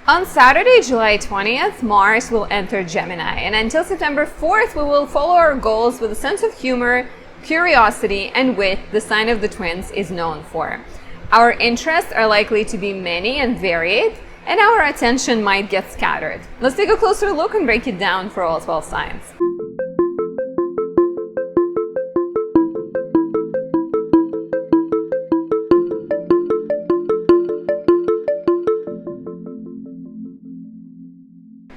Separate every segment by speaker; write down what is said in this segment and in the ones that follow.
Speaker 1: On Saturday, July 20th, Mars will enter Gemini, and until September 4th, we will follow our goals with a sense of humor, curiosity, and wit the sign of the twins is known for. Our interests are likely to be many and varied, and our attention might get scattered. Let's take a closer look and break it down for all 12 signs.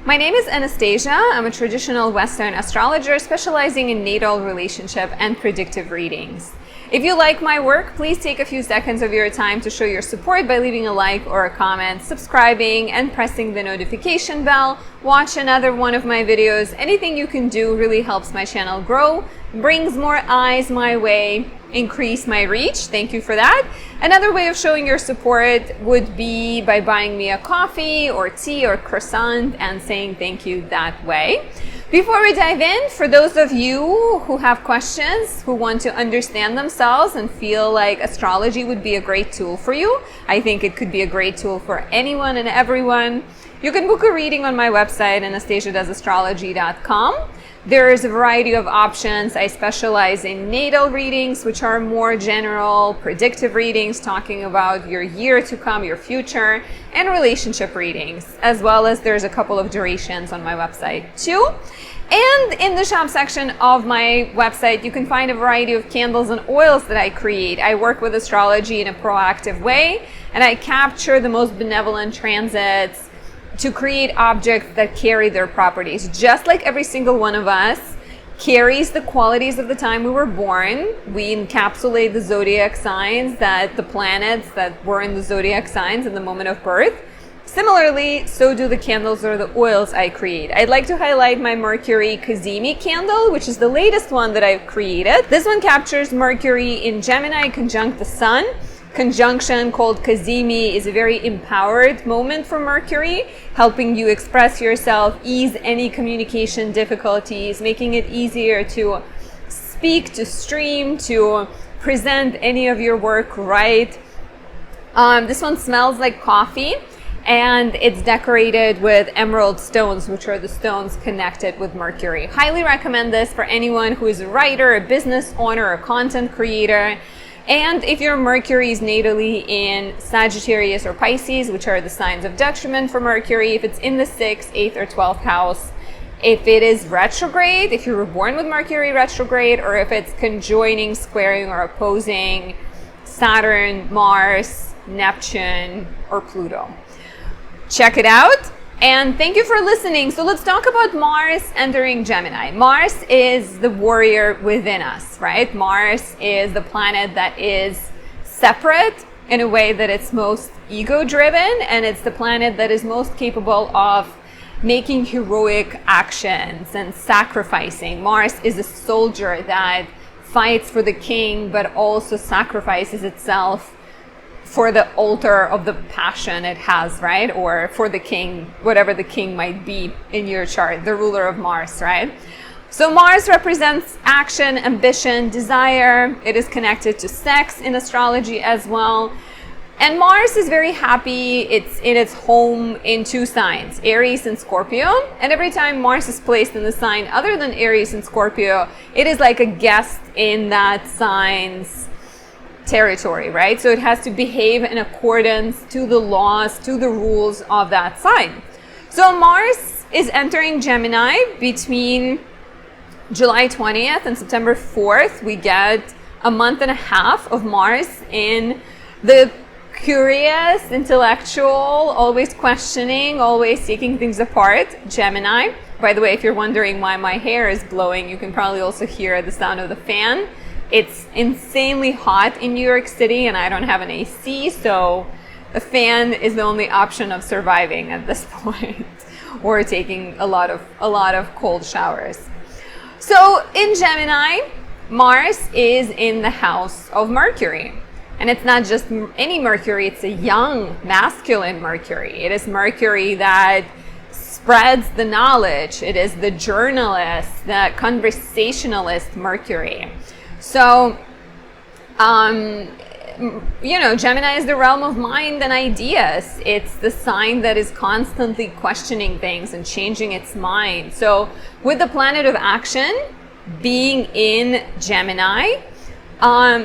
Speaker 1: My name is Anastasia. I'm a traditional Western astrologer specializing in natal, relationship, and predictive readings. If you like my work, please take a few seconds of your time to show your support by leaving a like or a comment, subscribing, and pressing the notification bell. Watch another one of my videos. Anything you can do really helps my channel grow, brings more eyes my way, increase my reach. Thank you for that. Another way of showing your support would be by buying me a coffee or tea or croissant and saying thank you that way. Before we dive in, for those of you who have questions, who want to understand themselves and feel like astrology would be a great tool for you, I think it could be a great tool for anyone and everyone. You can book a reading on my website, anastasiadoesastrology.com. There is a variety of options. I specialize in natal readings, which are more general, predictive readings, talking about your year to come, your future, and relationship readings, as well as there's a couple of durations on my website too. And in the shop section of my website, you can find a variety of candles and oils that I create. I work with astrology in a proactive way, and I capture the most benevolent transits to create objects that carry their properties. Just like every single one of us carries the qualities of the time we were born, we encapsulate the zodiac signs, that the planets that were in the zodiac signs in the moment of birth. Similarly, so do the candles or the oils I create. I'd like to highlight my Mercury Cazimi candle, which is the latest one that I've created. This one captures Mercury in Gemini conjunct the Sun. Conjunction called Cazimi is a very empowered moment for Mercury, helping you express yourself, ease any communication difficulties, making it easier to speak, to stream, to present any of your work right. This one smells like coffee, and it's decorated with emerald stones, which are the stones connected with Mercury. Highly recommend this for anyone who is a writer, a business owner, a content creator. And if your Mercury is natally in Sagittarius or Pisces, which are the signs of detriment for Mercury, if it's in the 6th, 8th, or 12th house, if it is retrograde, if you were born with Mercury retrograde, or if it's conjoining, squaring, or opposing Saturn, Mars, Neptune, or Pluto. Check it out. And thank you for listening. So let's talk about Mars entering Gemini. Mars is the warrior within us, right? Mars is the planet that is separate in a way that it's most ego-driven, and it's the planet that is most capable of making heroic actions and sacrificing. Mars is a soldier that fights for the king, but also sacrifices itself for the altar of the passion it has, right? Or for the king, whatever the king might be in your chart, the ruler of Mars, right? So Mars represents action, ambition, desire. It is connected to sex in astrology as well. And Mars is very happy. It's in its home in two signs, Aries and Scorpio. And every time Mars is placed in the sign other than Aries and Scorpio, it is like a guest in that sign's territory, right? So it has to behave in accordance to the laws, to the rules of that sign. So Mars is entering Gemini between July 20th and September 4th. We get a month and a half of Mars in the curious, intellectual, always questioning, always taking things apart Gemini. By the way, if you're wondering why my hair is blowing, you can probably also hear the sound of the fan. It's insanely hot in New York City, and I don't have an AC, so a fan is the only option of surviving at this point, or taking a lot of cold showers. So in Gemini, Mars is in the house of Mercury. And it's not just any Mercury, it's a young, masculine Mercury. It is Mercury that spreads the knowledge. It is the journalist, the conversationalist Mercury. So Gemini is the realm of mind and ideas. It's the sign that is constantly questioning things and changing its mind. So with the planet of action being in Gemini,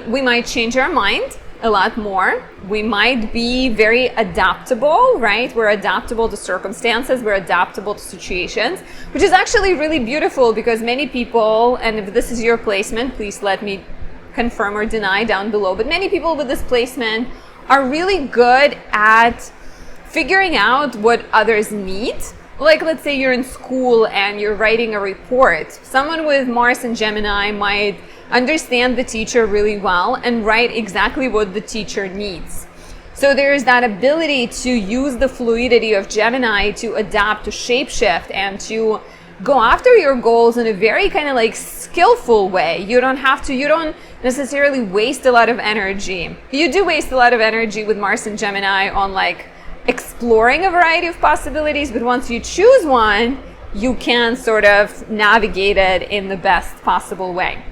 Speaker 1: we might change our mind a lot more. We might be very adaptable, right? We're adaptable to circumstances, we're adaptable to situations, which is actually really beautiful, because many people, and if this is your placement, please let me confirm or deny down below, but many people with this placement are really good at figuring out what others need. Like, let's say you're in school and you're writing a report. Someone with Mars and Gemini might understand the teacher really well and write exactly what the teacher needs. So there's that ability to use the fluidity of Gemini to adapt, to shapeshift, and to go after your goals in a very kind of like skillful way. You don't necessarily waste a lot of energy. You do waste a lot of energy with Mars and Gemini on like exploring a variety of possibilities, but once you choose one, you can sort of navigate it in the best possible way.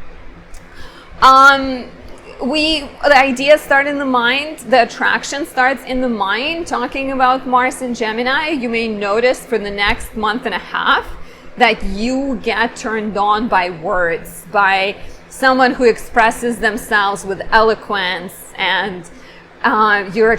Speaker 1: The ideas start in the mind, the attraction starts in the mind. Talking about Mars and Gemini, you may notice for the next month and a half that you get turned on by words, by someone who expresses themselves with eloquence, and you're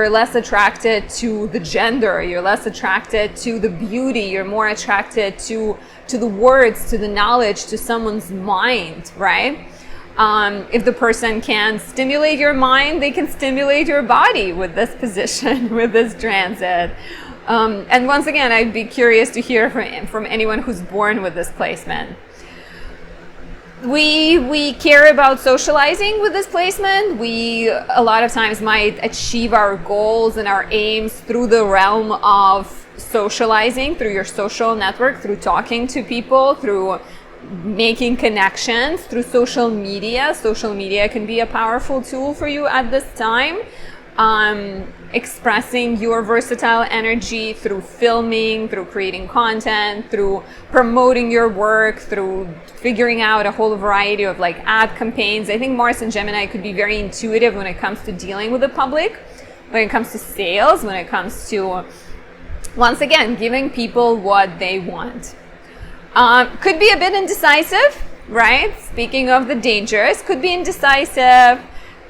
Speaker 1: less attracted to the gender, you're less attracted to the beauty, you're more attracted to the words, to the knowledge, to someone's mind, right? If the person can stimulate your mind, they can stimulate your body with this position, with this transit. And once again, I'd be curious to hear from anyone who's born with this placement. We care about socializing with this placement. We a lot of times might achieve our goals and our aims through the realm of socializing, through your social network, through talking to people, through making connections, through social media. Social media can be a powerful tool for you at this time. Expressing your versatile energy through filming, through creating content, through promoting your work, through figuring out a whole variety of like ad campaigns. I think Mars and Gemini could be very intuitive when it comes to dealing with the public, when it comes to sales, when it comes to, once again, giving people what they want. Could be a bit indecisive, right? Speaking of the dangers, could be indecisive,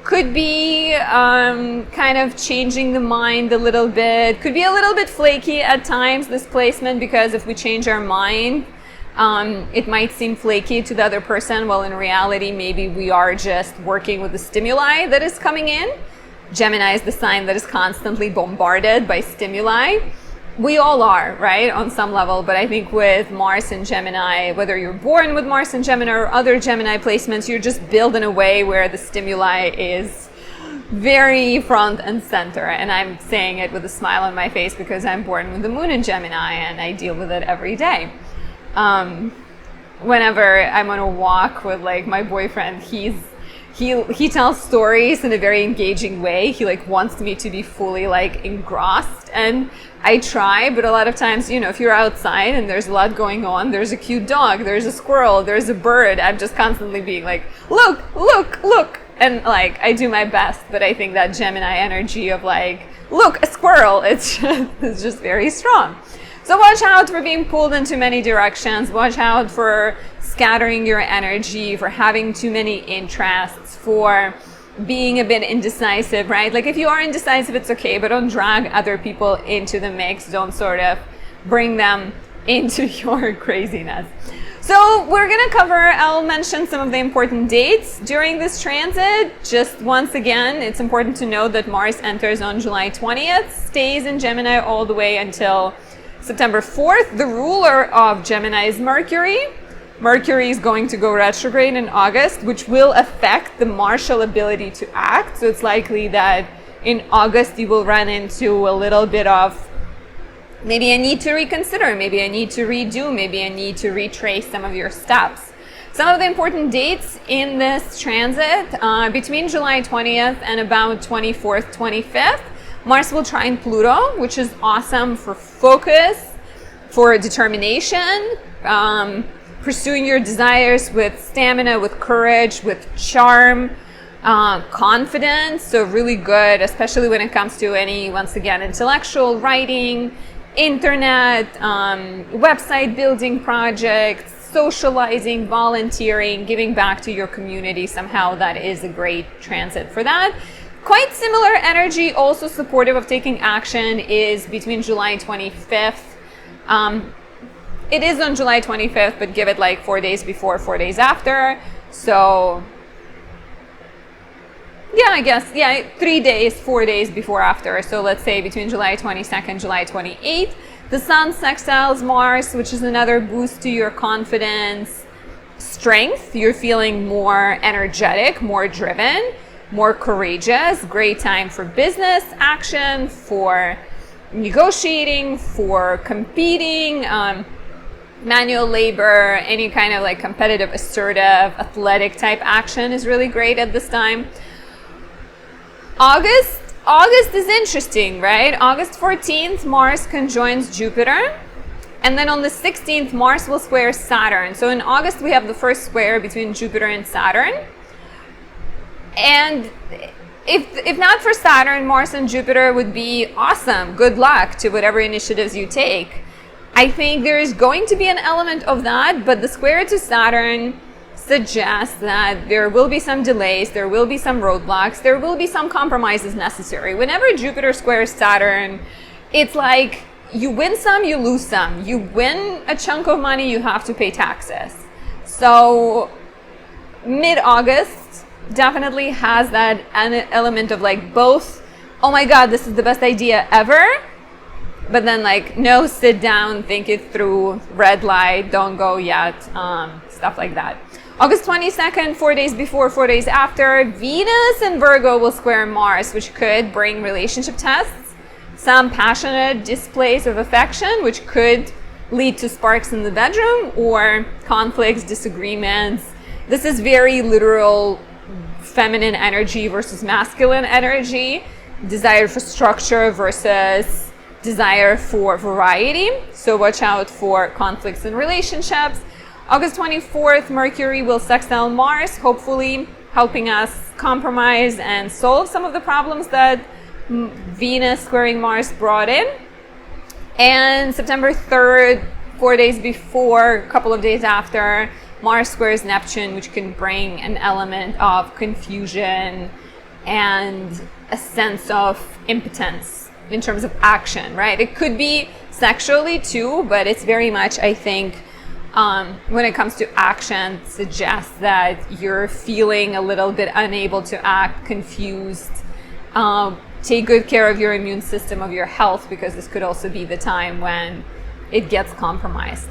Speaker 1: could be kind of changing the mind a little bit, could be a little bit flaky at times, this placement, because if we change our mind, it might seem flaky to the other person, while in reality, maybe we are just working with the stimuli that is coming in. Gemini is the sign that is constantly bombarded by stimuli. We all are, right, on some level, but I think with Mars and Gemini, whether you're born with Mars and Gemini or other Gemini placements, you're just built in a way where the stimuli is very front and center. And I'm saying it with a smile on my face because I'm born with the moon in Gemini and I deal with it every day. Whenever I'm on a walk with like my boyfriend, he tells stories in a very engaging way. He like wants me to be fully like engrossed, and I try, but a lot of times, if you're outside and there's a lot going on, there's a cute dog, there's a squirrel, there's a bird, I'm just constantly being like, look, look, look. And like, I do my best, but I think that Gemini energy of like, look, a squirrel, it's just very strong. So watch out for being pulled into many directions. Watch out for scattering your energy, for having too many interests, for being a bit indecisive, right? Like if you are indecisive, it's okay, but don't drag other people into the mix. Don't sort of bring them into your craziness. So we're gonna I'll mention some of the important dates during this transit. Just once again, it's important to note that Mars enters on July 20th, stays in Gemini all the way until September 4th. The ruler of Gemini is Mercury. Mercury is going to go retrograde in August, which will affect the martial ability to act. So it's likely that in August you will run into a little bit of maybe a need to reconsider, maybe a need to redo, maybe a need to retrace some of your steps. Some of the important dates in this transit, between July 20th and about 24th, 25th, Mars will trine Pluto, which is awesome for focus, for determination, pursuing your desires with stamina, with courage, with charm, confidence, so really good, especially when it comes to any, once again, intellectual writing, internet, website building projects, socializing, volunteering, giving back to your community. Somehow that is a great transit for that. Quite similar energy, also supportive of taking action, is between July 25th. It is on July 25th, but give it like 4 days before, 4 days after. So yeah, I guess, yeah, 3 days, 4 days before after. So let's say between July 22nd, July 28th, the Sun sextiles Mars, which is another boost to your confidence, strength. You're feeling more energetic, more driven, more courageous. Great time for business action, for negotiating, for competing, manual labor, any kind of like competitive, assertive, athletic type action is really great at this time. August is interesting, right? August 14th, Mars conjoins Jupiter. And then on the 16th, Mars will square Saturn. So in August, we have the first square between Jupiter and Saturn. And if not for Saturn, Mars and Jupiter would be awesome. Good luck to whatever initiatives you take. I think there is going to be an element of that, but the square to Saturn suggests that there will be some delays, there will be some roadblocks, there will be some compromises necessary. Whenever Jupiter squares Saturn, it's like you win some, you lose some. You win a chunk of money, you have to pay taxes. So mid-August definitely has that element of like both, oh my God, this is the best idea ever, but then like, no, sit down, think it through, red light, don't go yet, stuff like that. August 22nd, 4 days before, 4 days after, Venus and Virgo will square Mars, which could bring relationship tests, some passionate displays of affection, which could lead to sparks in the bedroom, or conflicts, disagreements. This is very literal feminine energy versus masculine energy, desire for structure versus desire for variety. So watch out for conflicts in relationships. August 24th, Mercury will sextile Mars, hopefully helping us compromise and solve some of the problems that Venus squaring Mars brought in. And September 3rd, 4 days before, a couple of days after, Mars squares Neptune, which can bring an element of confusion and a sense of impotence in terms of action, right? It could be sexually too, but it's very much, I think, when it comes to action, suggests that you're feeling a little bit unable to act, confused. Take good care of your immune system, of your health, because this could also be the time when it gets compromised.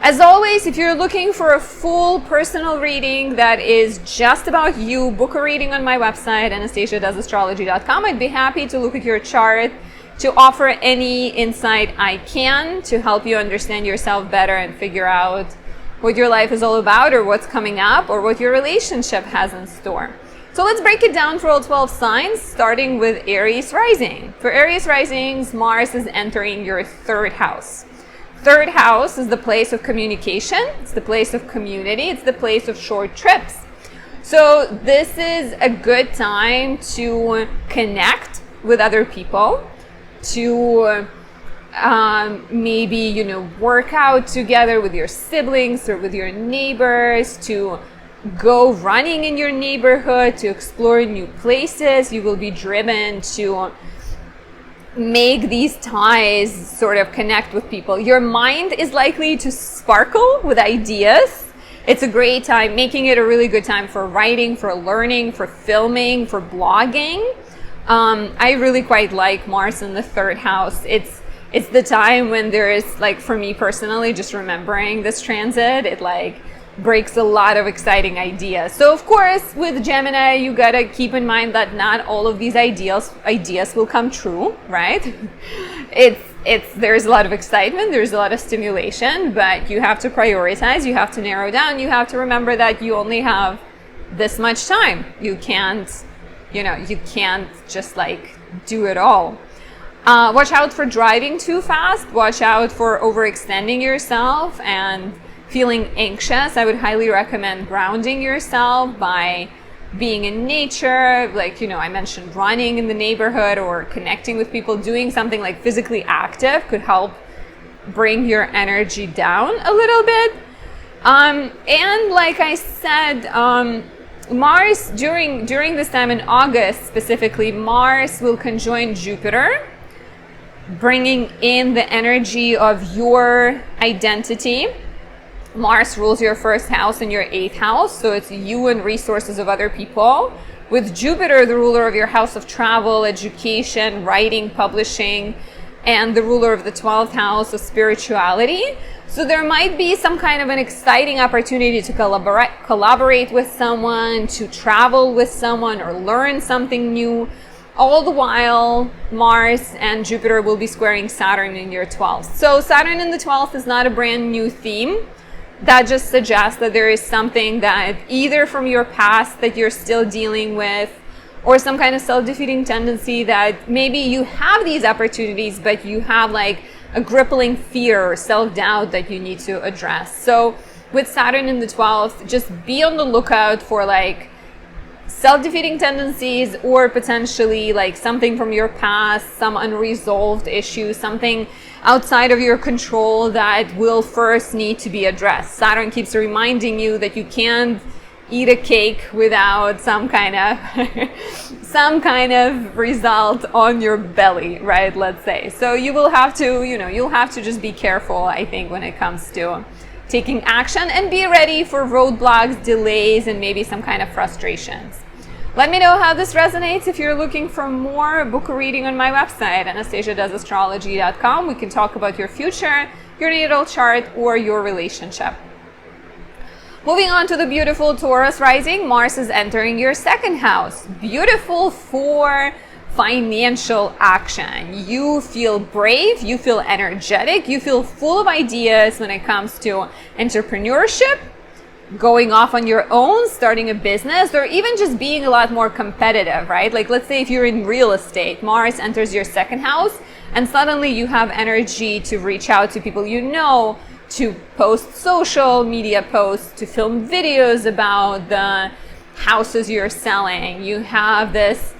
Speaker 1: As always, if you're looking for a full personal reading that is just about you, book a reading on my website, anastasiadoesastrology.com. I'd be happy to look at your chart, to offer any insight I can to help you understand yourself better and figure out what your life is all about, or what's coming up, or what your relationship has in store. So let's break it down for all 12 signs, starting with Aries rising. For Aries risings, Mars is entering your third house. Third house is the place of communication, it's the place of community, it's the place of short trips. So this is a good time to connect with other people, to maybe, work out together with your siblings or with your neighbors, to go running in your neighborhood, to explore new places. You will be driven to make these ties, sort of connect with people. Your mind is likely to sparkle with ideas. It's a great time, making it a really good time for writing, for learning, for filming, for blogging. I really quite like Mars in the third house. It's the time when there is, like, for me personally, just remembering this transit, it like breaks a lot of exciting ideas. So of course, with Gemini, you gotta keep in mind that not all of these ideas will come true, right? There's a lot of excitement, there's a lot of stimulation, but you have to prioritize, you have to narrow down, you have to remember that you only have this much time. You can't just like do it all. Watch out for driving too fast. Watch out for overextending yourself and feeling anxious. I would highly recommend grounding yourself by being in nature, like, I mentioned running in the neighborhood or connecting with people, doing something like physically active could help bring your energy down a little bit. And like I said, Mars, during this time in August specifically, Mars will conjoin Jupiter, bringing in the energy of your identity. Mars rules your first house and your 8th house, so it's you and resources of other people. With Jupiter, the ruler of your house of travel, education, writing, publishing, and the ruler of the 12th house of spirituality. So there might be some kind of an exciting opportunity to collaborate with someone, to travel with someone, or learn something new. All the while, Mars and Jupiter will be squaring Saturn in your 12th. So Saturn in the 12th is not a brand new theme. That just suggests that there is something that either from your past that you're still dealing with, or some kind of self-defeating tendency that maybe you have these opportunities, but you have like a crippling fear or self-doubt that you need to address. So with Saturn in the 12th, just be on the lookout for like self-defeating tendencies, or potentially like something from your past, some unresolved issue, something outside of your control that will first need to be addressed. Saturn keeps reminding you that you can't eat a cake without some kind of result on your belly, right? Let's say. So you will have to, you'll have to just be careful, I think, when it comes to taking action, and be ready for roadblocks, delays, and maybe some kind of frustrations. Let me know how this resonates. If you're looking for more, book a reading on my website, anastasiadoesastrology.com. We can talk about your future, your natal chart, or your relationship. Moving on to the beautiful Taurus rising, Mars is entering your 2nd house. Beautiful for financial action. You feel brave, you feel energetic, you feel full of ideas when it comes to entrepreneurship, going off on your own, starting a business, or even just being a lot more competitive, right? Like, let's say if you're in real estate, Mars enters your 2nd house, and suddenly you have energy to reach out to people you know, to post social media posts, to film videos about the houses you're selling. You have this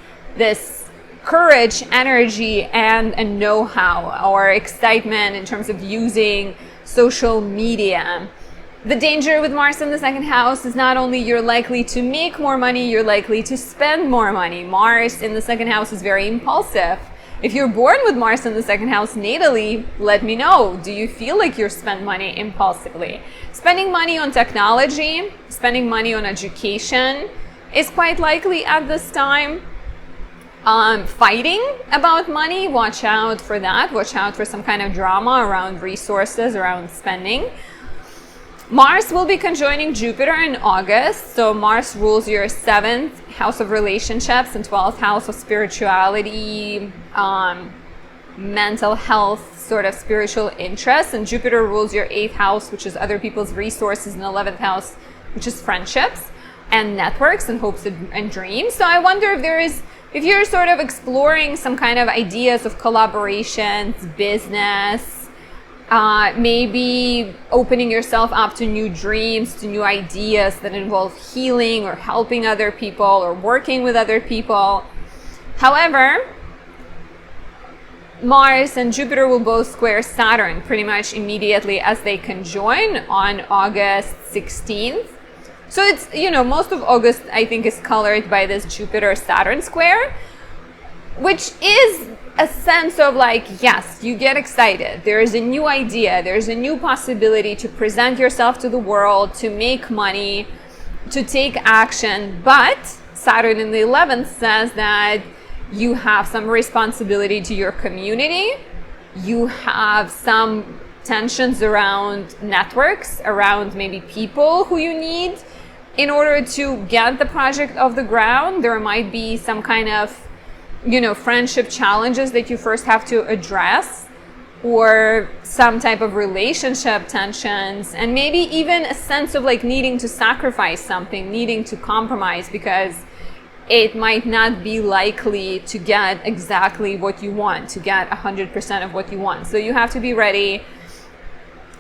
Speaker 1: courage, energy, and a know-how or excitement in terms of using social media. The danger with Mars in the 2nd house is not only you're likely to make more money, you're likely to spend more money. Mars in the 2nd house is very impulsive. If you're born with Mars in the 2nd house natally, let me know. Do you feel like you're spending money impulsively? Spending money on technology, spending money on education is quite likely at this time. Fighting about money, watch out for that. Watch out for some kind of drama around resources, around spending. Mars will be conjoining Jupiter in August. So Mars rules your 7th house of relationships and 12th house of spirituality, mental health, sort of spiritual interests. And Jupiter rules your 8th house, which is other people's resources, and 11th house, which is friendships and networks and hopes and dreams. So I wonder if you're sort of exploring some kind of ideas of collaborations, business, maybe opening yourself up to new dreams, to new ideas that involve healing or helping other people or working with other people. However, Mars and Jupiter will both square Saturn pretty much immediately as they conjoin on August 16th. So it's, most of August, I think, is colored by this Jupiter-Saturn square, which is a sense of like, yes, you get excited. There is a new idea. There's a new possibility to present yourself to the world, to make money, to take action. But Saturn in the 11th says that you have some responsibility to your community. You have some tensions around networks, around maybe people who you need in order to get the project off the ground. There might be some kind of friendship challenges that you first have to address, or some type of relationship tensions, and maybe even a sense of like needing to sacrifice something, needing to compromise, because it might not be likely to get exactly what you want, to get 100% of what you want. So you have to be ready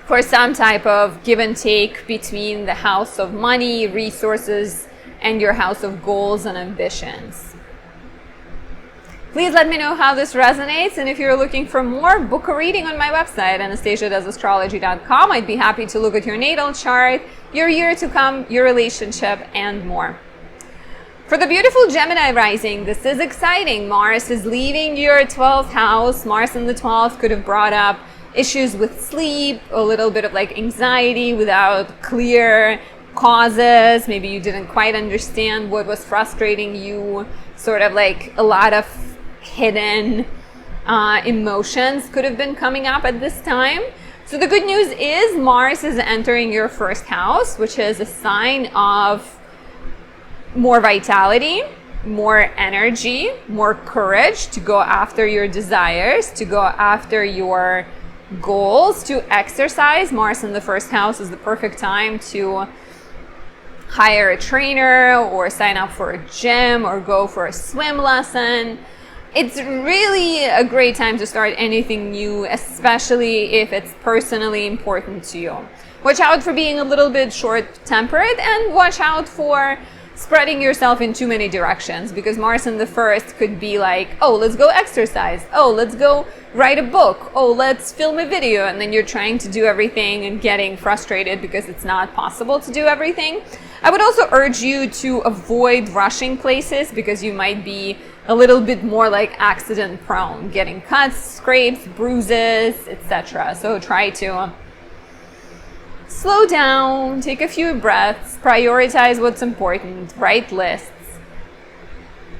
Speaker 1: for some type of give and take between the house of money, resources, and your house of goals and ambitions. Please let me know how this resonates, and if you're looking for more, book a reading on my website, anastasiadoesastrology.com. I'd be happy to look at your natal chart, your year to come, your relationship, and more. For the beautiful Gemini rising, this is exciting. Mars is leaving your 12th house. Mars in the 12th could have brought up issues with sleep, a little bit of like anxiety without clear causes. Maybe you didn't quite understand what was frustrating you. Sort of like a lot of hidden emotions could have been coming up at this time. So the good news is Mars is entering your first house, which is a sign of more vitality, more energy, more courage to go after your desires, to go after your goals, to exercise. Mars in the first house is the perfect time to hire a trainer or sign up for a gym or go for a swim lesson. It's really a great time to start anything new, especially if it's personally important to you. Watch out for being a little bit short-tempered, and watch out for spreading yourself in too many directions, because Mars in the first could be like, oh, let's go exercise, oh, let's go write a book, oh, let's film a video, and then you're trying to do everything and getting frustrated because it's not possible to do everything. I would also urge you to avoid rushing places, because you might be a little bit more like accident prone, getting cuts, scrapes, bruises, etc. So try to slow down, take a few breaths, prioritize what's important, write lists.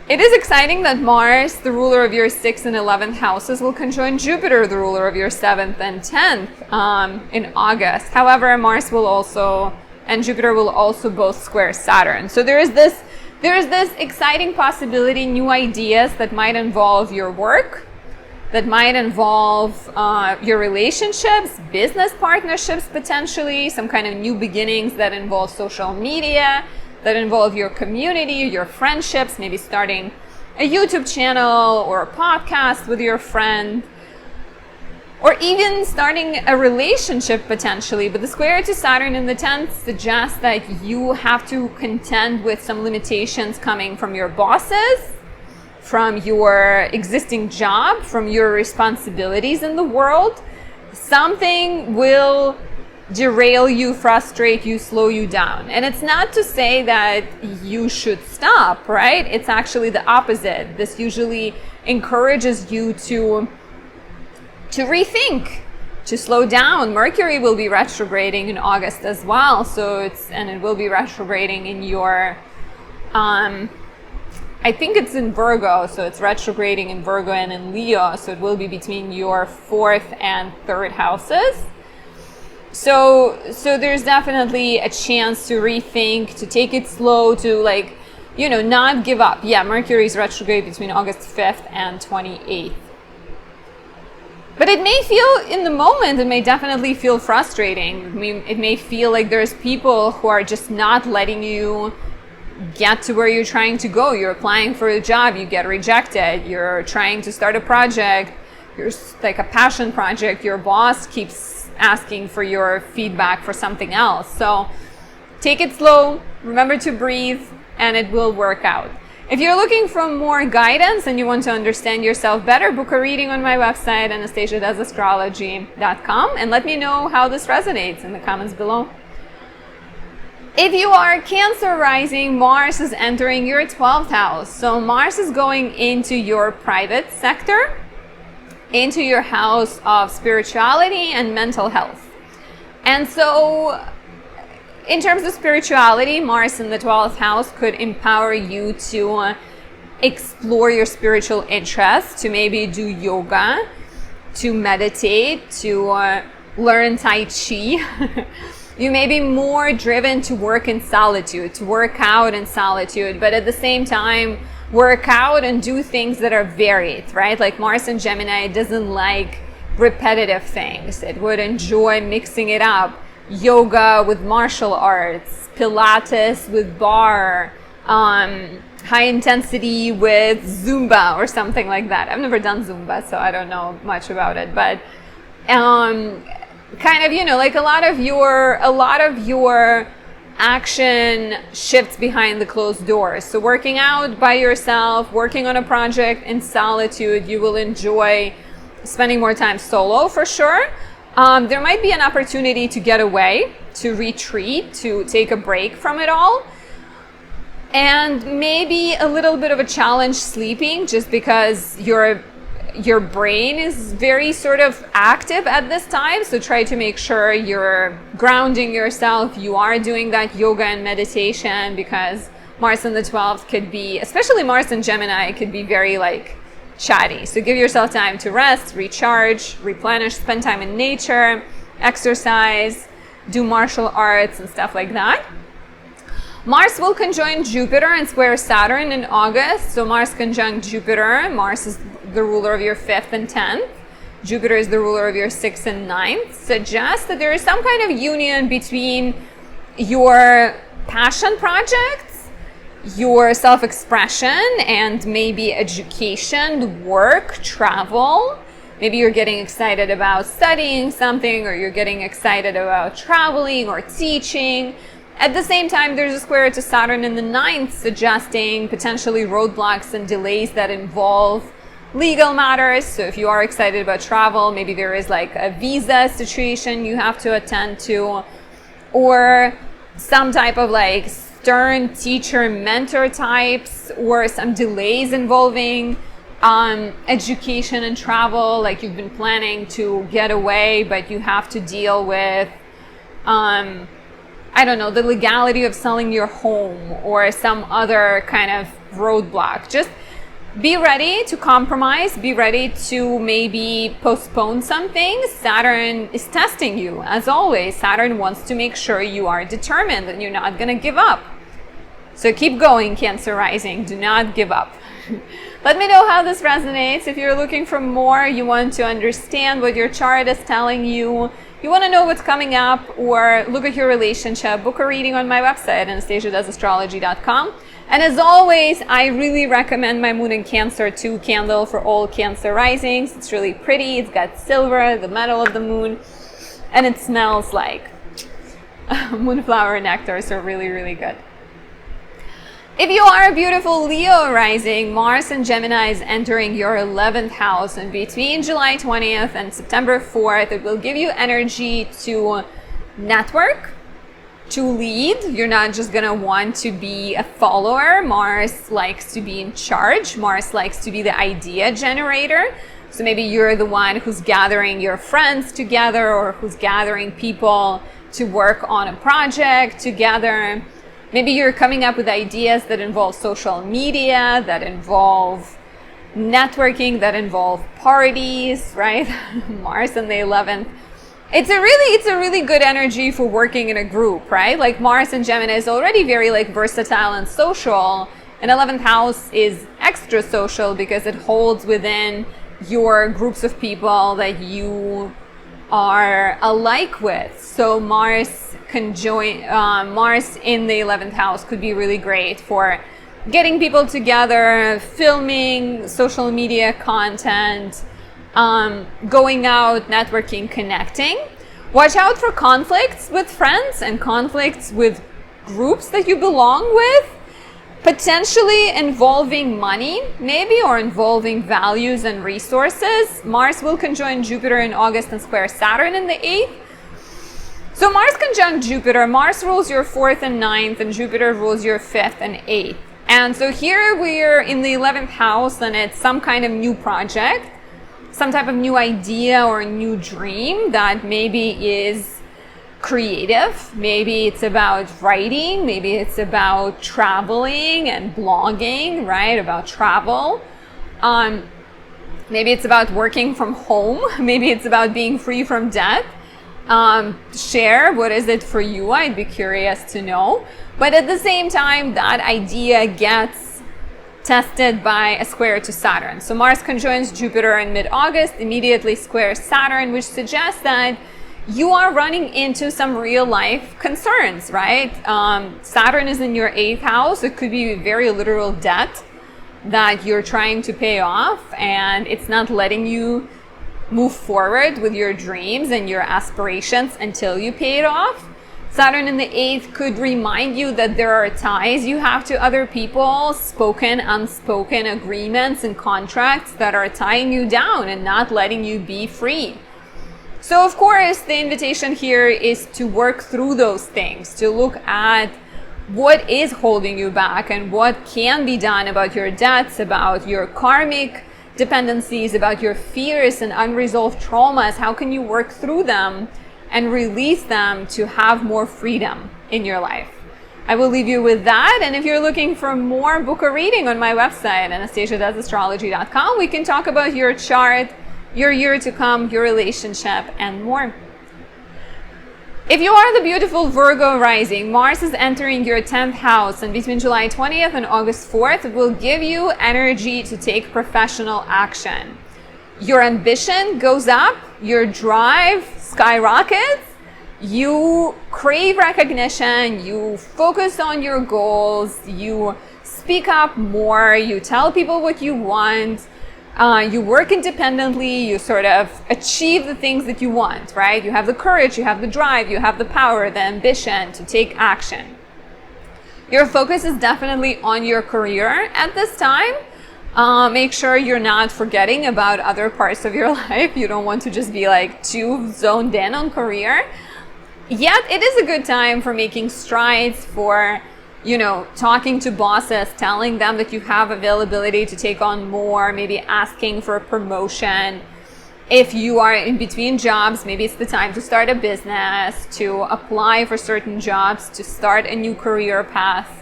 Speaker 1: It is exciting that Mars, the ruler of your 6th and 11th houses, will conjoin Jupiter, the ruler of your 7th and 10th, in August. However, Mars will also, and Jupiter will also both square Saturn. So there is this exciting possibility, new ideas that might involve your work, that might involve your relationships, business partnerships potentially, some kind of new beginnings that involve social media, that involve your community, your friendships, maybe starting a YouTube channel or a podcast with your friend, or even starting a relationship potentially. But the square to Saturn in the 10th suggests that you have to contend with some limitations coming from your bosses, from your existing job, from your responsibilities in the world. Something will derail you, frustrate you, slow you down. And it's not to say that you should stop, right? It's actually the opposite. This usually encourages you to rethink, to slow down. Mercury will be retrograding in August as well, and it will be retrograding in your I think it's in Virgo, so it's retrograding in Virgo and in Leo, so it will be between your 4th and 3rd houses. So there's definitely a chance to rethink, to take it slow, to not give up. Yeah, Mercury is retrograde between August 5th and 28th. But it may feel, in the moment, it may definitely feel frustrating. I mean, it may feel like there's people who are just not letting you get to where you're trying to go. You're applying for a job, you get rejected. You're trying to start a project, you're like a passion project, your boss keeps asking for your feedback for something else. So take it slow, remember to breathe, and it will work out. If you're looking for more guidance and you want to understand yourself better, book a reading on my website, anastasiadoesastrology.com, and let me know how this resonates in the comments below. If you are Cancer rising, Mars is entering your 12th house. So Mars is going into your private sector, into your house of spirituality and mental health. And so in terms of spirituality, Mars in the 12th house could empower you to explore your spiritual interests, to maybe do yoga, to meditate, to learn Tai Chi. You may be more driven to work in solitude, to work out in solitude, but at the same time, work out and do things that are varied, right? Like Mars in Gemini doesn't like repetitive things. It would enjoy mixing it up. Yoga with martial arts, Pilates with bar, high intensity with Zumba or something like that. I've never done Zumba, so I don't know much about it, but kind of, like a lot of your action shifts behind the closed doors. So working out by yourself, working on a project in solitude, you will enjoy spending more time solo for sure. There might be an opportunity to get away, to retreat, to take a break from it all. And maybe a little bit of a challenge sleeping, just because your brain is very sort of active at this time. So try to make sure you're grounding yourself. You are doing that yoga and meditation, because Mars on the 12th could be, especially Mars in Gemini, could be very like chatty. So give yourself time to rest, recharge, replenish, spend time in nature, exercise, do martial arts and stuff like that. Mars will conjoin Jupiter and square Saturn in August. So Mars conjunct Jupiter. Mars is the ruler of your 5th and 10th. Jupiter is the ruler of your 6th and 9th. Suggests that there is some kind of union between your passion projects, your self-expression, and maybe education, work, travel. Maybe you're getting excited about studying something, or you're getting excited about traveling or teaching. At the same time, there's a square to Saturn in the 9th, suggesting potentially roadblocks and delays that involve legal matters. So if you are excited about travel, maybe there is like a visa situation you have to attend to, or some type of like stern teacher mentor types, or some delays involving education and travel, like you've been planning to get away, but you have to deal with I don't know, the legality of selling your home or some other kind of roadblock. Just be ready to compromise, be ready to maybe postpone some things. Saturn is testing you, as always. Saturn wants to make sure you are determined and you're not going to give up. So keep going, Cancer rising. Do not give up. Let me know how this resonates. If you're looking for more, you want to understand what your chart is telling you, you want to know what's coming up, or look at your relationship, book a reading on my website, anastasiadoesastrology.com. And as always, I really recommend my Moon in Cancer 2 candle for all Cancer risings. It's really pretty. It's got silver, the metal of the moon, and it smells like moonflower nectar, so really, really good. If you are a beautiful Leo rising, Mars in Gemini is entering your 11th house, and between July 20th and September 4th, it will give you energy to network, to lead. You're not just going to want to be a follower. Mars likes to be in charge. Mars likes to be the idea generator. So maybe you're the one who's gathering your friends together, or who's gathering people to work on a project together. Maybe you're coming up with ideas that involve social media, that involve networking, that involve parties, right? Mars in the 11th. It's a really good energy for working in a group, right? Like Mars in Gemini is already very like versatile and social. And 11th house is extra social because it holds within your groups of people that you are alike with. So Mars conjoin Mars in the 11th house could be really great for getting people together, filming social media content, going out, networking, connecting. Watch out for conflicts with friends and conflicts with groups that you belong with, potentially involving money maybe, or involving values and resources. Mars will conjoin Jupiter in August and square Saturn in the 8th. So Mars conjunct Jupiter. Mars rules your 4th and 9th, and Jupiter rules your 5th and 8th. And so here we're in the 11th house, and it's some kind of new project, some type of new idea or new dream that maybe is creative. Maybe it's about writing, maybe it's about traveling and blogging, right? About travel. Maybe it's about working from home. Maybe it's about being free from debt. Share what is it for you. I'd be curious to know. But at the same time, that idea gets tested by a square to Saturn. So Mars conjoins Jupiter in mid-August, immediately squares Saturn, which suggests that you are running into some real life concerns, right? Saturn is in your 8th house. It could be very literal debt that you're trying to pay off, and it's not letting you move forward with your dreams and your aspirations until you pay it off. Saturn in the 8th could remind you that there are ties you have to other people, spoken, unspoken agreements and contracts that are tying you down and not letting you be free. So of course, the invitation here is to work through those things, to look at what is holding you back and what can be done about your debts, about your karmic dependencies, about your fears and unresolved traumas. How can you work through them and release them to have more freedom in your life? I will leave you with that. And if you're looking for more, book a reading on my website, anastasiadoesastrology.com. We can talk about your chart, your year to come, your relationship, and more. If you are the beautiful Virgo rising, Mars is entering your 10th house, and between July 20th and August 4th, it will give you energy to take professional action. Your ambition goes up, your drive skyrockets, you crave recognition, you focus on your goals, you speak up more, you tell people what you want, you work independently, you sort of achieve the things that you want, right? You have the courage, you have the drive, you have the power, the ambition to take action. Your focus is definitely on your career at this time. Make sure you're not forgetting about other parts of your life. You don't want to just be like too zoned in on career. Yet it is a good time for making strides, for talking to bosses, telling them that you have availability to take on more, maybe asking for a promotion. If you are in between jobs, maybe it's the time to start a business, to apply for certain jobs, to start a new career path.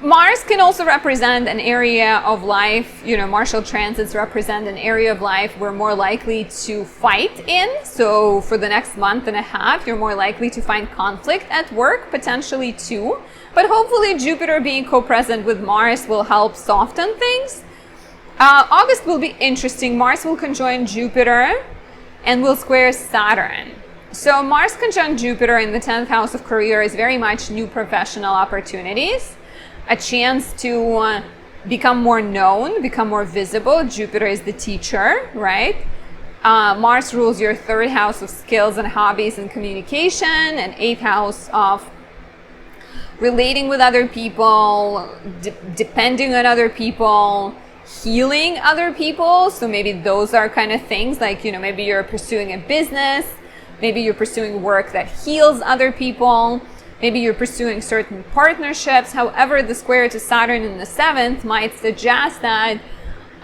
Speaker 1: Mars can also represent an area of life, Martial transits represent an area of life we're more likely to fight in. So for the next month and a half, you're more likely to find conflict at work, potentially too. But hopefully Jupiter being co-present with Mars will help soften things. August will be interesting. Mars will conjoin Jupiter and will square Saturn. So Mars conjunct Jupiter in the 10th house of career is very much new professional opportunities. A chance to become more known, become more visible. Jupiter is the teacher, right? Mars rules your 3rd house of skills and hobbies and communication, and 8th house of relating with other people, depending on other people, healing other people. So maybe those are kind of things like, maybe you're pursuing a business, maybe you're pursuing work that heals other people. Maybe you're pursuing certain partnerships. However, the square to Saturn in the 7th might suggest that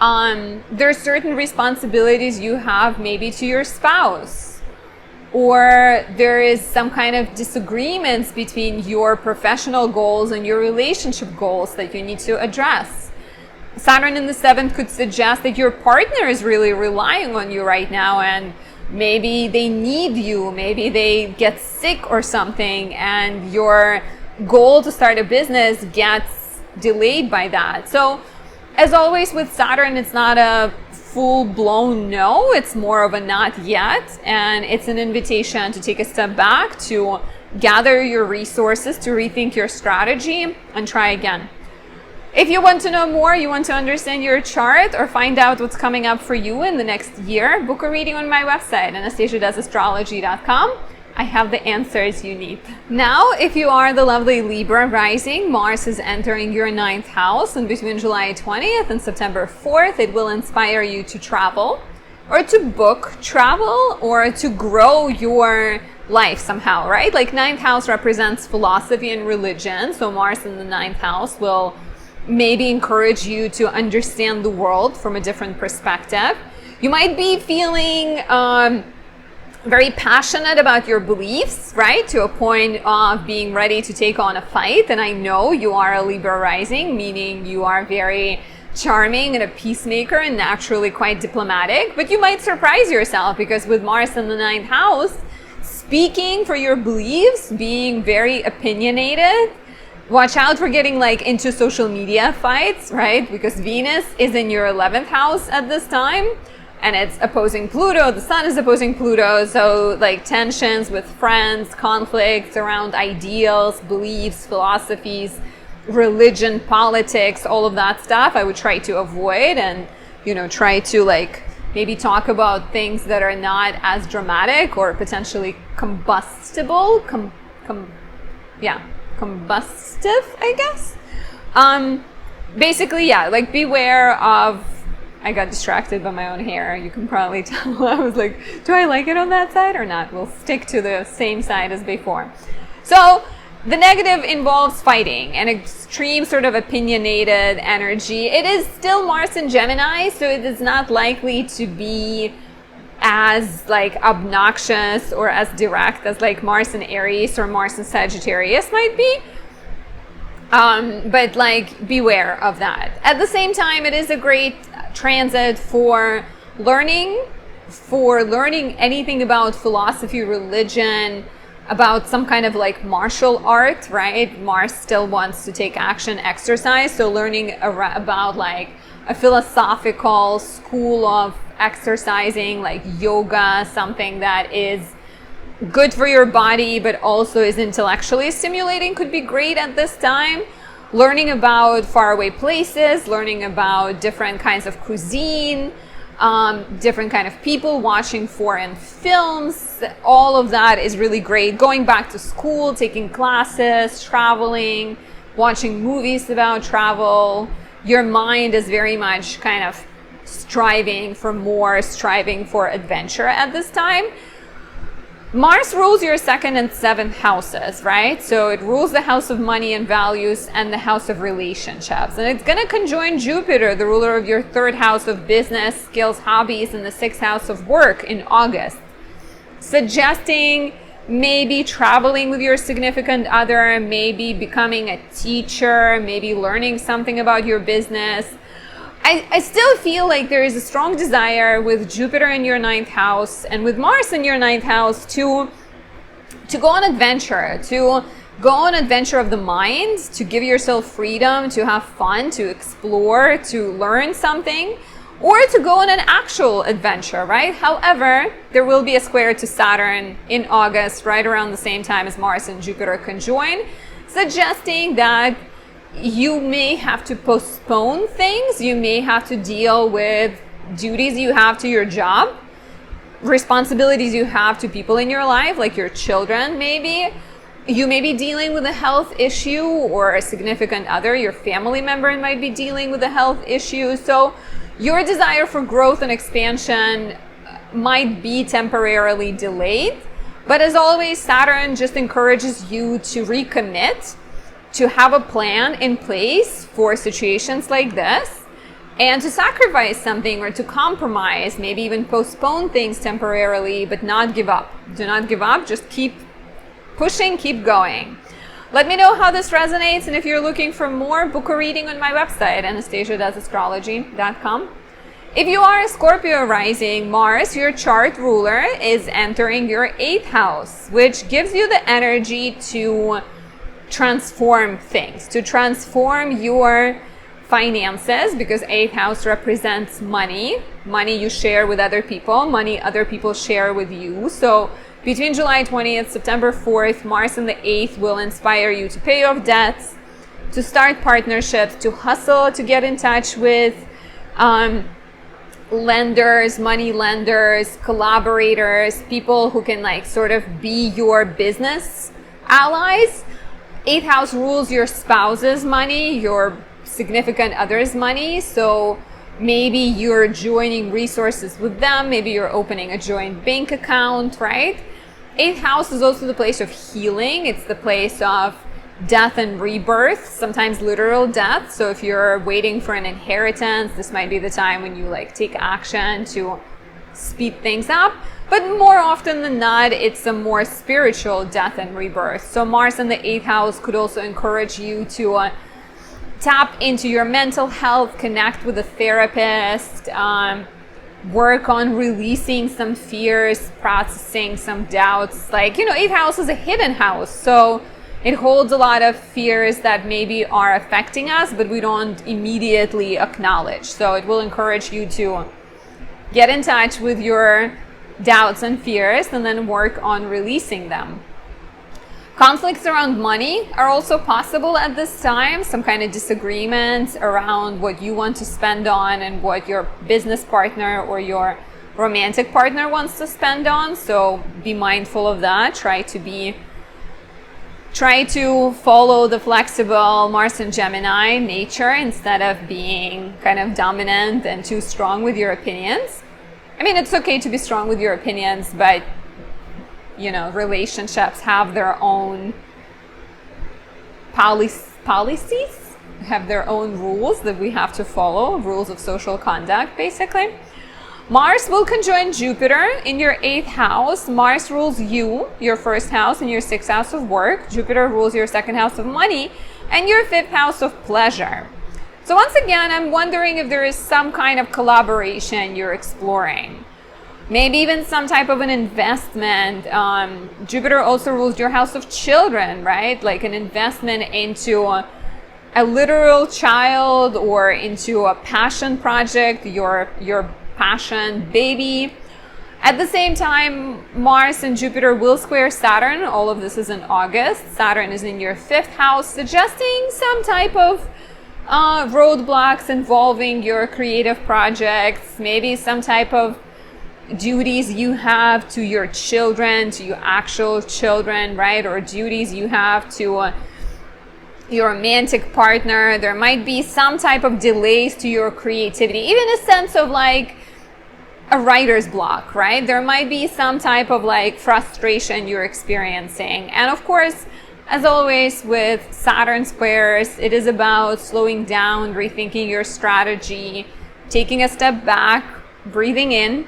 Speaker 1: there are certain responsibilities you have maybe to your spouse, or there is some kind of disagreements between your professional goals and your relationship goals that you need to address. Saturn in the 7th could suggest that your partner is really relying on you right now, and maybe they need you, maybe they get sick or something, and your goal to start a business gets delayed by that. So as always with Saturn, it's not a full-blown no, it's more of a not yet, and it's an invitation to take a step back, to gather your resources, to rethink your strategy and try again. If you want to know more, you want to understand your chart or find out what's coming up for you in the next year, book a reading on my website, anastasiadoesastrology.com. I have the answers you need. Now, if you are the lovely Libra rising, Mars is entering your 9th house, and between July 20th and September 4th, it will inspire you to travel, or to book travel, or to grow your life somehow, right? Like 9th house represents philosophy and religion, so Mars in the 9th house will maybe encourage you to understand the world from a different perspective. You might be feeling very passionate about your beliefs, right? To a point of being ready to take on a fight. And I know you are a Libra rising, meaning you are very charming and a peacemaker and naturally quite diplomatic. But you might surprise yourself, because with Mars in the 9th house, speaking for your beliefs, being very opinionated, watch out for getting into social media fights, right? Because Venus is in your 11th house at this time, and it's opposing Pluto. The sun is opposing Pluto. So tensions with friends, conflicts around ideals, beliefs, philosophies, religion, politics, all of that stuff, I would try to avoid and, try to maybe talk about things that are not as dramatic or potentially combustible, combustive, I guess. Basically, yeah, like beware of, I got distracted by my own hair. You can probably tell. I was like, do I like it on that side or not? We'll stick to the same side as before. So the negative involves fighting and extreme sort of opinionated energy. It is still Mars in Gemini, so it is not likely to be as like obnoxious or as direct as like Mars in Aries or Mars in Sagittarius might be. But like beware of that. At the same time, it is a great transit for learning anything about philosophy, religion, about some kind of like martial art, right? Mars still wants to take action, exercise. So learning about like a philosophical school of exercising, like yoga, something that is good for your body but also is intellectually stimulating, could be great at this time. Learning about faraway places, learning about different kinds of cuisine, different kind of people, watching foreign films, all of that is really great. Going back to school, taking classes, traveling, watching movies about travel. Your mind is very much kind of striving for more, striving for adventure at this time. Mars rules your 2nd and 7th houses, right? So it rules the house of money and values and the house of relationships. And it's going to conjoin Jupiter, the ruler of your 3rd house of business, skills, hobbies, and the 6th house of work in August, suggesting maybe traveling with your significant other, maybe becoming a teacher, maybe learning something about your business. I still feel like there is a strong desire with Jupiter in your 9th house and with Mars in your 9th house to go on adventure, of the mind, to give yourself freedom, to have fun, to explore, to learn something, or to go on an actual adventure, right? However, there will be a square to Saturn in August, right around the same time as Mars and Jupiter conjoin, suggesting that you may have to postpone things. You may have to deal with duties you have to your job, responsibilities you have to people in your life, like your children maybe. You may be dealing with a health issue, or a significant other, your family member might be dealing with a health issue. So your desire for growth and expansion might be temporarily delayed. But as always, Saturn just encourages you to recommit, to have a plan in place for situations like this, and to sacrifice something or to compromise, maybe even postpone things temporarily, but not give up. Do not give up, just keep pushing, keep going. Let me know how this resonates, and if you're looking for more, book a reading on my website, anastasiadoesastrology.com. If you are a Scorpio rising, Mars, your chart ruler, is entering your 8th house, which gives you the energy to transform things, to transform your finances, because 8th house represents money you share with other people, money other people share with you. So between July 20th, September 4th, Mars in the 8th will inspire you to pay off debts, to start partnerships, to hustle, to get in touch with lenders, money lenders, collaborators, people who can like sort of be your business allies. 8th house rules your spouse's money, your significant other's money. So maybe you're joining resources with them. Maybe you're opening a joint bank account, right? 8th house is also the place of healing. It's the place of death and rebirth, sometimes literal death. So if you're waiting for an inheritance, this might be the time when you like take action to speed things up. But more often than not, it's a more spiritual death and rebirth. So Mars in the 8th house could also encourage you to tap into your mental health, connect with a therapist, work on releasing some fears, processing some doubts. Like, 8th house is a hidden house. So it holds a lot of fears that maybe are affecting us, but we don't immediately acknowledge. So it will encourage you to get in touch with your doubts and fears and then work on releasing them. Conflicts around money are also possible at this time. Some kind of disagreements around what you want to spend on and what your business partner or your romantic partner wants to spend on. So be mindful of that. Try to follow the flexible Mars and Gemini nature instead of being kind of dominant and too strong with your opinions. I mean, it's okay to be strong with your opinions, but relationships have their own policies, have their own rules that we have to follow, rules of social conduct, basically. Mars will conjoin Jupiter in your 8th house. Mars rules you, your 1st house, and your 6th house of work. Jupiter rules your 2nd house of money and your 5th house of pleasure. So once again, I'm wondering if there is some kind of collaboration you're exploring. Maybe even some type of an investment. Jupiter also rules your house of children, right? Like an investment into a literal child or into a passion project, your passion baby. At the same time, Mars and Jupiter will square Saturn. All of this is in August. Saturn is in your 5th house, suggesting some type of roadblocks involving your creative projects, maybe some type of duties you have to your children, to your actual children, right? Or duties you have to your romantic partner. There might be some type of delays to your creativity, even a sense of like a writer's block, right? There might be some type of like frustration you're experiencing. And of course, as always with Saturn squares, it is about slowing down, rethinking your strategy, taking a step back, breathing in,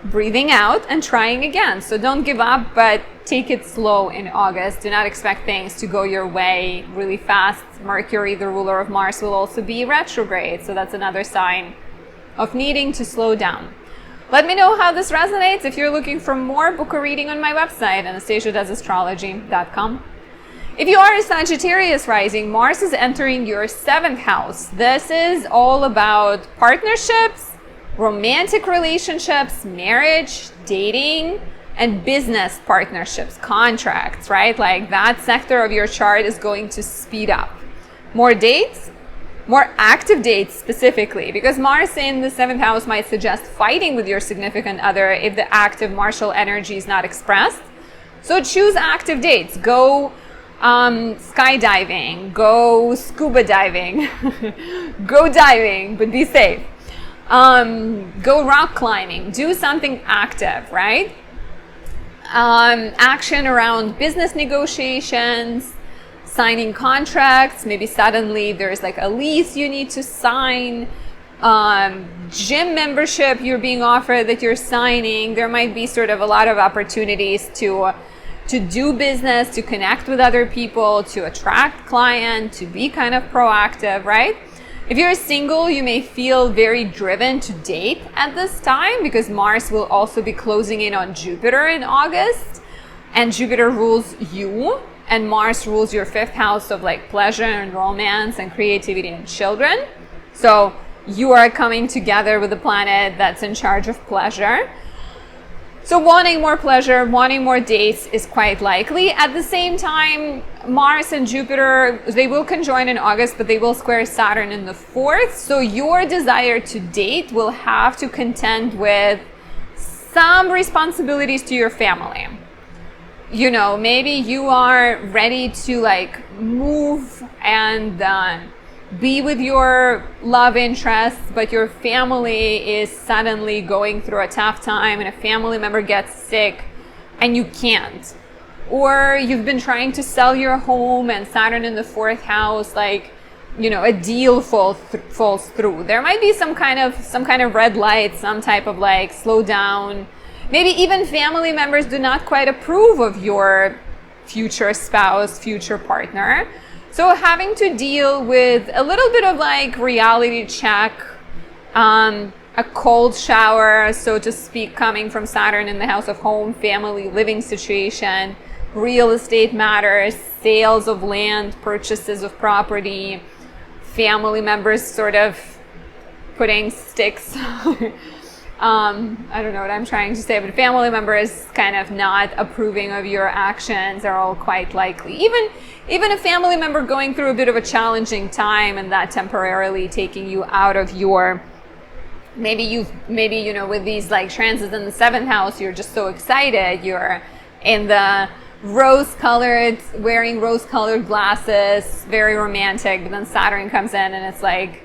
Speaker 1: breathing out, and trying again. So don't give up, but take it slow in August. Do not expect things to go your way really fast. Mercury, the ruler of Mars, will also be retrograde. So that's another sign of needing to slow down. Let me know how this resonates. If you're looking for more, book a reading on my website, anastasiadoesastrology.com. If you are a Sagittarius rising, Mars is entering your 7th house. This is all about partnerships, romantic relationships, marriage, dating, and business partnerships, contracts, right? Like that sector of your chart is going to speed up. More dates, more active dates specifically, because Mars in the 7th house might suggest fighting with your significant other if the active martial energy is not expressed. So choose active dates. Go skydiving, go scuba diving, go diving, but be safe. Go rock climbing, do something active, right? Action around business negotiations, signing contracts. Maybe suddenly there's like a lease you need to sign, gym membership you're being offered that you're signing. There might be sort of a lot of opportunities to do business, to connect with other people, to attract clients, to be kind of proactive, right? If you're single, you may feel very driven to date at this time because Mars will also be closing in on Jupiter in August, and Jupiter rules you, and Mars rules your 5th house of like pleasure and romance and creativity and children. So you are coming together with a planet that's in charge of pleasure. So wanting more pleasure, wanting more dates is quite likely. At the same time, Mars and Jupiter, they will conjoin in August, but they will square Saturn in the 4th. So your desire to date will have to contend with some responsibilities to your family. You know, maybe you are ready to like move and be with your love interest, but your family is suddenly going through a tough time and a family member gets sick and you can't. Or you've been trying to sell your home and Saturn in the 4th house, like, you know, a deal falls through. There might be some kind of red light, some type of like slow down. Maybe even family members do not quite approve of your future spouse, future partner. So having to deal with a little bit of like reality check, a cold shower, so to speak, coming from Saturn in the house of home, family, living situation, real estate matters, sales of land, purchases of property, family members sort of putting sticks I don't know what I'm trying to say, but family members kind of not approving of your actions are all quite likely. Even a family member going through a bit of a challenging time and that temporarily taking you out of your, maybe you know, with these like transits in the 7th house, you're just so excited, you're in the wearing rose-colored glasses, very romantic, but then Saturn comes in and it's like,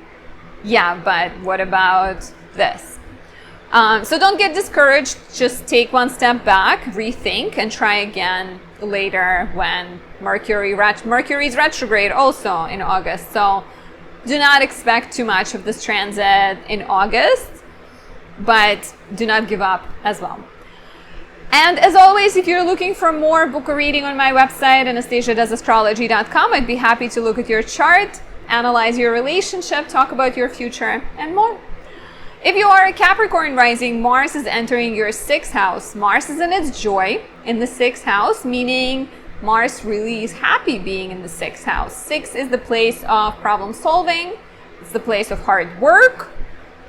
Speaker 1: yeah, but what about this? So don't get discouraged, just take one step back, rethink, and try again later when Mercury's retrograde also in August. So do not expect too much of this transit in August, but do not give up as well. And as always, if you're looking for more, book a reading on my website, anastasiadoesastrology.com. I'd be happy to look at your chart, analyze your relationship, talk about your future, and more. If you are a Capricorn rising, Mars is entering your 6th house. Mars is in its joy in the 6th house, meaning Mars really is happy being in the 6th house. 6 is the place of problem solving. It's the place of hard work,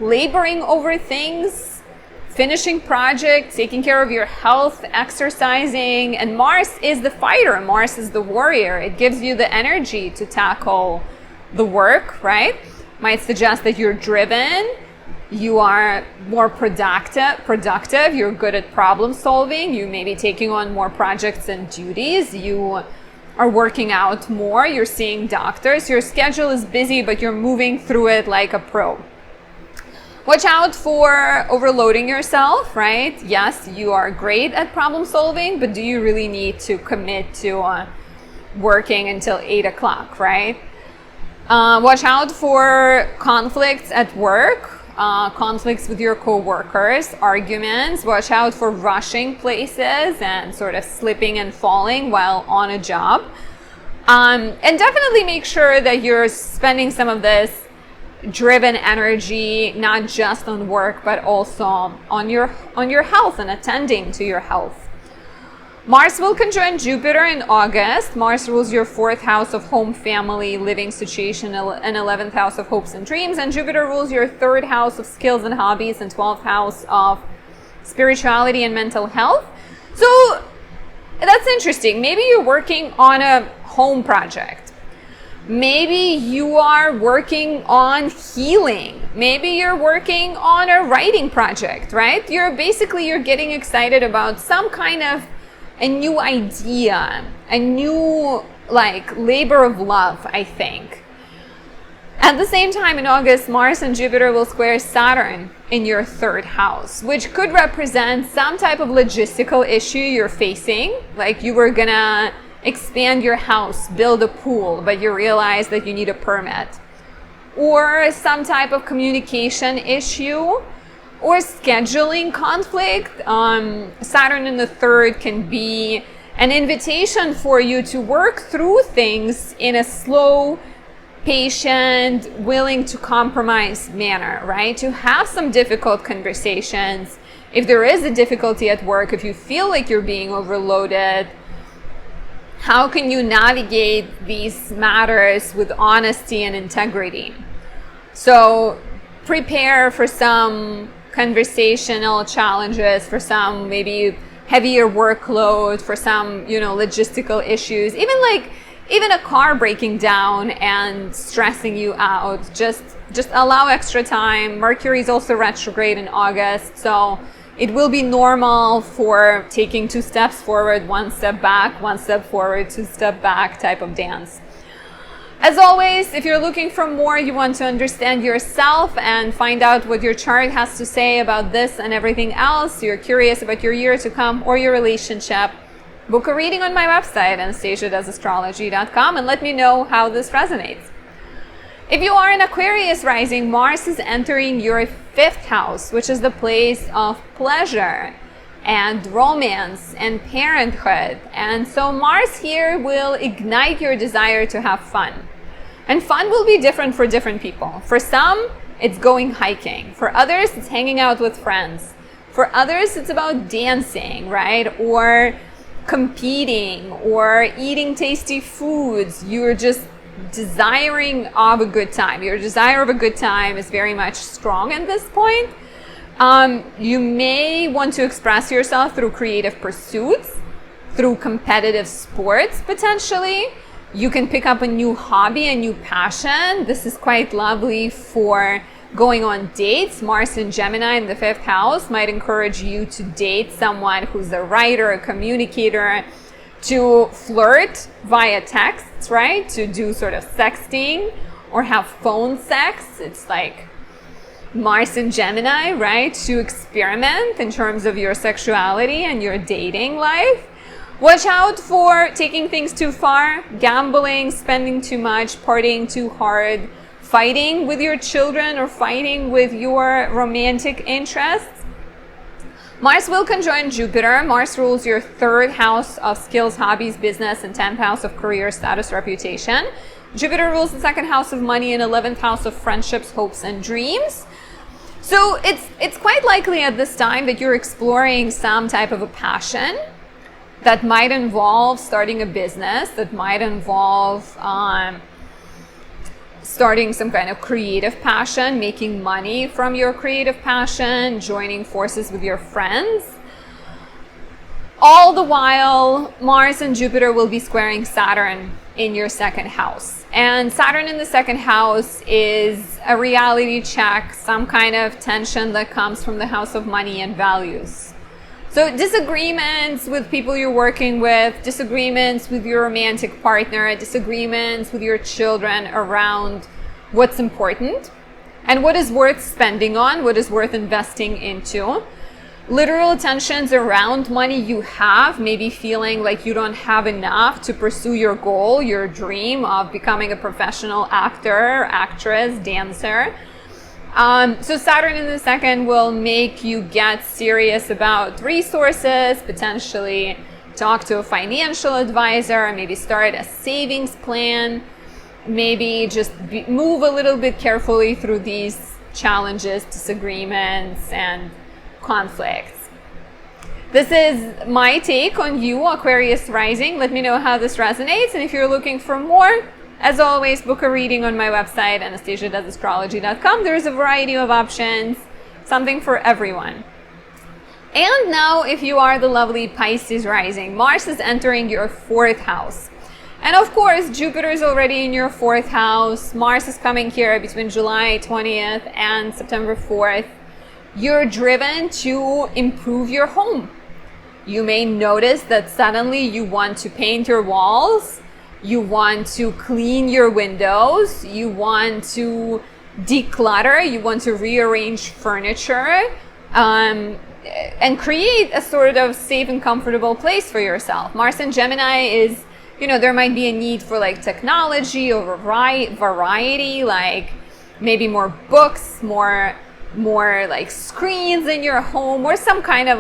Speaker 1: laboring over things, finishing projects, taking care of your health, exercising. And Mars is the fighter. Mars is the warrior. It gives you the energy to tackle the work, right? Might suggest that you're driven. You are more productive, you're good at problem solving, you may be taking on more projects and duties, you are working out more, you're seeing doctors, your schedule is busy, but you're moving through it like a pro. Watch out for overloading yourself, right? Yes, you are great at problem solving, but do you really need to commit to working until 8 o'clock, right? Watch out for conflicts at work. Conflicts with your co-workers, arguments. Watch out for rushing places and sort of slipping and falling while on a job. And definitely make sure that you're spending some of this driven energy not just on work but also on your health and attending to your health. Mars will conjoin Jupiter in August. Mars rules your 4th house of home, family, living situation, and 11th house of hopes and dreams. And Jupiter rules your 3rd house of skills and hobbies and 12th house of spirituality and mental health. So that's interesting. Maybe you're working on a home project. Maybe you are working on healing. Maybe you're working on a writing project, right? You're getting excited about some kind of a new idea, a new like labor of love, I think. At the same time in August, Mars and Jupiter will square Saturn in your 3rd house, which could represent some type of logistical issue you're facing, like you were gonna expand your house, build a pool, but you realize that you need a permit, or some type of communication issue, or scheduling conflict. Saturn in the 3rd can be an invitation for you to work through things in a slow, patient, willing to compromise manner, right? To have some difficult conversations. If there is a difficulty at work, if you feel like you're being overloaded, how can you navigate these matters with honesty and integrity? So prepare for some conversational challenges, for some maybe heavier workload, for some, logistical issues, even a car breaking down and stressing you out. Just allow extra time. Mercury is also retrograde in August, so it will be normal for taking 2 steps forward, 1 step back, 1 step forward, 2 step back type of dance. As always, if you're looking for more, you want to understand yourself and find out what your chart has to say about this and everything else, you're curious about your year to come or your relationship, book a reading on my website, anastasiadoesastrology.com, and let me know how this resonates. If you are an Aquarius rising, Mars is entering your 5th house, which is the place of pleasure and romance and parenthood. And so Mars here will ignite your desire to have fun. And fun will be different for different people. For some, it's going hiking. For others, it's hanging out with friends. For others, it's about dancing, right? Or competing or eating tasty foods. You're just desiring of a good time. Your desire of a good time is very much strong at this point. You may want to express yourself through creative pursuits, through competitive sports, potentially. You can pick up a new hobby, a new passion. This is quite lovely for going on dates. Mars in Gemini in the 5th house might encourage you to date someone who's a writer, a communicator, to flirt via texts, right? To do sort of sexting or have phone sex. It's like Mars in Gemini, right? To experiment in terms of your sexuality and your dating life. Watch out for taking things too far, gambling, spending too much, partying too hard, fighting with your children or fighting with your romantic interests. Mars will conjoin Jupiter. Mars rules your 3rd house of skills, hobbies, business, and 10th house of career, status, reputation. Jupiter rules the 2nd house of money and 11th house of friendships, hopes, and dreams. So it's quite likely at this time that you're exploring some type of a passion that might involve starting a business, that might involve starting some kind of creative passion, making money from your creative passion, joining forces with your friends. All the while, Mars and Jupiter will be squaring Saturn in your 2nd house. And Saturn in the 2nd house is a reality check, some kind of tension that comes from the house of money and values. So disagreements with people you're working with, disagreements with your romantic partner, disagreements with your children around what's important and what is worth spending on, what is worth investing into. Literal tensions around money you have, maybe feeling like you don't have enough to pursue your goal, your dream of becoming a professional actor, actress, dancer. So Saturn in the 2nd will make you get serious about resources, potentially talk to a financial advisor, maybe start a savings plan, maybe just move a little bit carefully through these challenges, disagreements, and conflicts. This is my take on you, Aquarius rising. Let me know how this resonates, and if you're looking for more, as always, book a reading on my website, anastasiadoesastrology.com. There's a variety of options, something for everyone. And now, if you are the lovely Pisces rising, Mars is entering your 4th house. And of course, Jupiter is already in your 4th house. Mars is coming here between July 20th and September 4th. You're driven to improve your home. You may notice that suddenly you want to paint your walls. You want to clean your windows, you want to declutter, you want to rearrange furniture, and create a sort of safe and comfortable place for yourself. Mars in Gemini is, there might be a need for like technology or variety, like maybe more books, more like screens in your home, or some kind of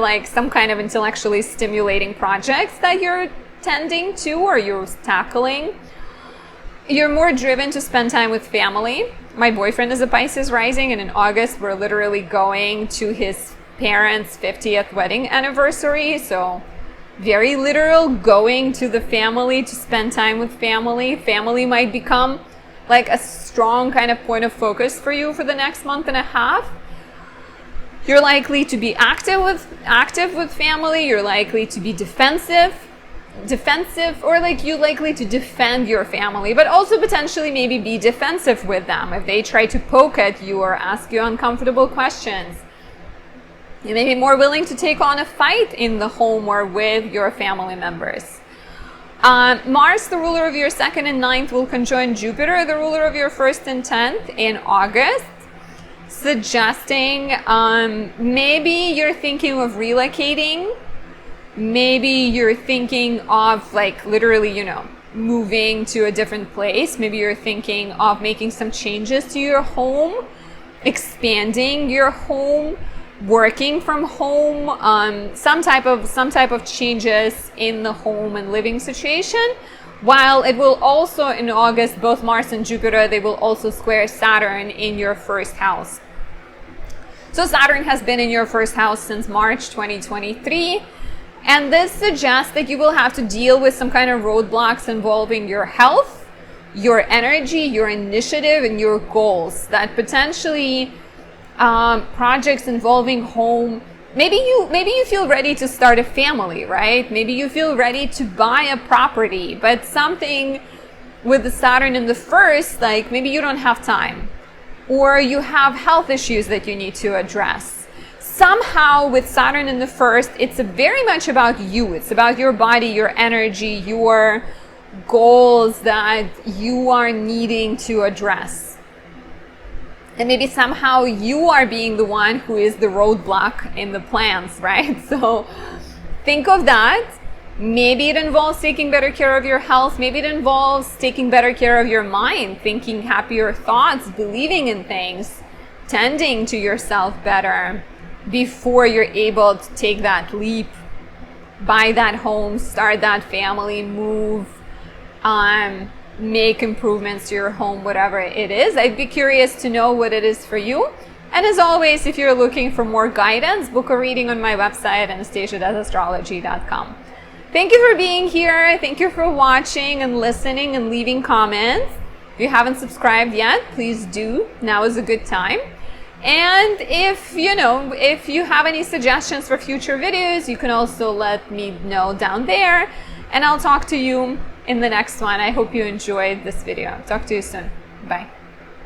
Speaker 1: intellectually stimulating projects that you're tending to or you're tackling. You're more driven to spend time with family. My boyfriend is a Pisces rising, and in August we're literally going to his parents' 50th wedding anniversary, so very literal, going to the family to spend time with family. Family might become like a strong kind of point of focus for you for the next month and a half. You're likely to be active with family. You're likely to be defensive, or like you're likely to defend your family, but also potentially maybe be defensive with them if they try to poke at you or ask you uncomfortable questions. You may be more willing to take on a fight in the home or with your family members. Mars, the ruler of your 2nd and 9th, will conjoin Jupiter, the ruler of your 1st and 10th, in August, suggesting maybe you're thinking of relocating. Maybe you're thinking of like literally, moving to a different place. Maybe you're thinking of making some changes to your home, expanding your home, working from home, some type of changes in the home and living situation. While it will also in August, both Mars and Jupiter, they will also square Saturn in your 1st house. So Saturn has been in your 1st house since March 2023. And this suggests that you will have to deal with some kind of roadblocks involving your health, your energy, your initiative, and your goals that potentially projects involving home. Maybe you feel ready to start a family, right? Maybe you feel ready to buy a property, but something with the Saturn in the first, like maybe you don't have time, or you have health issues that you need to address. Somehow with Saturn in the first, it's very much about you. It's about your body, your energy, your goals that you are needing to address. And maybe somehow you are being the one who is the roadblock in the plans, right? So think of that. Maybe it involves taking better care of your health. Maybe it involves taking better care of your mind, thinking happier thoughts, believing in things, tending to yourself better before you're able to take that leap, buy that home, start that family, move, make improvements to your home, whatever it is. I'd be curious to know what it is for you. And as always, if you're looking for more guidance, book a reading on my website, anastasia.astrology.com. Thank you for being here. Thank you for watching and listening and leaving comments. If you haven't subscribed yet, please do. Now is a good time. And if you have any suggestions for future videos, you can also let me know down there, and I'll talk to you in the next one. I hope you enjoyed this video. Talk to you soon. Bye.